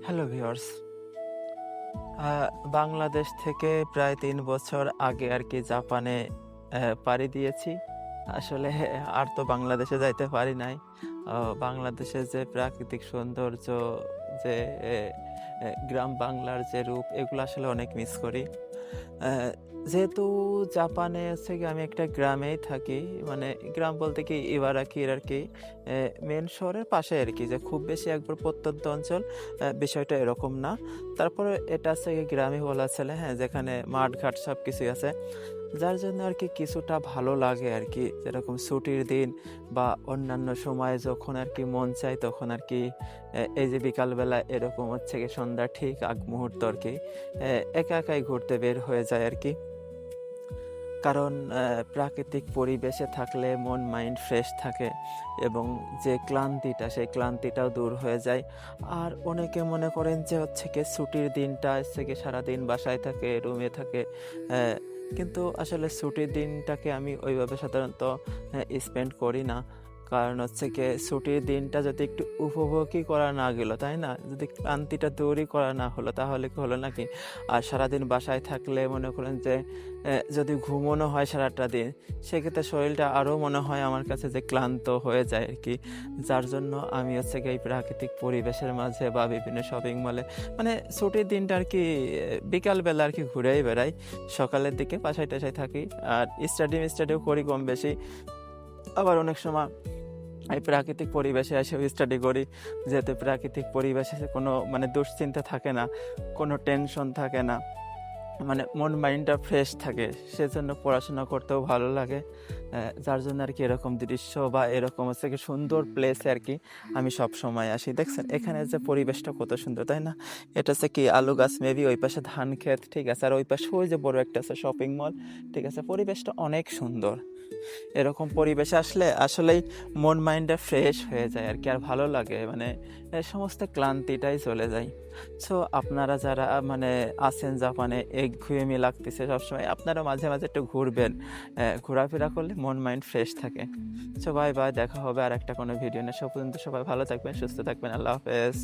Hello viewers. আ বাংলাদেশ থেকে প্রায় ৩ বছর আগে আরকি জাপানে পাড়ি দিয়েছি। আসলে আর তো বাংলাদেশে যাইতে পারি নাই। আ বাংলাদেশের যে প্রাকৃতিক সৌন্দর্য, যে এ এ গ্রাম বাংলার যে রূপ, এগুলো আসলে অনেক মিস করি। অ্যা যেহেতু জাপানে হচ্ছে গিয়ে আমি একটা গ্রামেই থাকি। মানে গ্রাম বলতে কি ইবারাকির আরকি মেইন শহরের পাশে আরকি, যে খুব বেশি একবার প্রত্যন্ত অঞ্চল, বিষয়টা এরকম না। তারপরে এটা হচ্ছে গিয়ে গ্রামই বলা চলে, হ্যাঁ? যেখানে মাঠ-ঘাট সবকিছুই আছে। যার জন্য আরকি কিছুটা ভালো লাগে আরকি। যেরকম ছুটির দিন বা অন্যান্য সময়ে যখন আরকি মন চায় তখন আরকি এই যে বিকালবেলা এরকম হচ্ছে গিয়ে সন্ধ্যার ঠিক আগ মুহূর্ত আরকি একা একাই ঘুরতে বের হয়ে যায় আরকি। কারণ প্রাকৃতিক পরিবেশে থাকলে মন মাইন্ড ফ্রেশ থাকে এবং যে ক্লান্তিটা, সেই ক্লান্তিটাও দূর হয়ে যায়। আর অনেকে মনে করেন যে হচ্ছে গিয়ে ছুটির দিনটা হচ্ছে গিয়ে সারাদিন বাসায় থাকে, রুমে থাকে। কিন্তু আসলে ছুটির দিনটাকে আমি ওইভাবে সাধারণত স্পেন্ড করি না। কারণ হচ্ছে গিয়ে ছুটির দিনটা যদি একটু উপভোগই করা না গেল, তাই না? যদি ক্লান্তিটা দূরই করা না হলো, তাহলে কি হলো নাকি? আর সারাদিন বাসায় থাকলে মনে করেন যে যদি ঘুমোনো হয় সারাটা দিন, সেক্ষেত্রে শরীরটা আরও মনে হয় আমার কাছে যে ক্লান্ত হয়ে যায় আরকি। যার জন্য আমি হচ্ছে গিয়ে এই প্রাকৃতিক পরিবেশের মাঝে বা বিভিন্ন শপিং মলে, মানে ছুটির দিনটা আরকি বিকালবেলা আরকি ঘুরেই বেড়াই। সকালের দিকে বাসায়-টাসায় থাকি। আর স্টাডিও করি কম বেশি। আবার অনেক সময় এই প্রাকৃতিক পরিবেশে এসেও স্টাডি করি। যেহেতু প্রাকৃতিক পরিবেশে কোনো মানে দুশ্চিন্তা থাকে না, কোনো টেনশন থাকে না। মানে মন মাইন্ডটা ফ্রেশ থাকে। সেজন্য পড়াশোনা করতেও ভালো লাগে। যার জন্য আরকি এরকম দৃশ্য বা এরকম হচ্ছে গিয়ে সুন্দর প্লেসে আরকি আমি সবসময় আসি। দেখছেন এখানে যে পরিবেশটা কত সুন্দর, তাই না? এটা হচ্ছে কি আলু গাছ, মেবি ওই পাশে ধান ক্ষেত, ঠিক আছে? আর ওই পাশে ওই যে বড় একটা আছে শপিং মল, ঠিক আছে? পরিবেশটা অনেক সুন্দর। এরকম পরিবেশে আসলে আসলেই মন মাইন্ডটা ফ্রেশ হয়ে যায় আরকি। আর ভালো লাগে, মানে সমস্ত ক্লান্তিটাই চলে যায়। সো আপনারা যারা মানে আছেন জাপানে, একঘেয়েমি লাগতেছে সবসময়, আপনারা মাঝে, মাঝে একটু ঘুরবেন। ঘোরাফেরা করলে মন মাইন্ড ফ্রেশ থাকে। So bye, bye. দেখা হবে আরেকটা কোনো ভিডিও নিয়ে। সে পর্যন্ত সবাই ভালো থাকবেন, সুস্থ থাকবেন। আল্লাহ হাফেজ।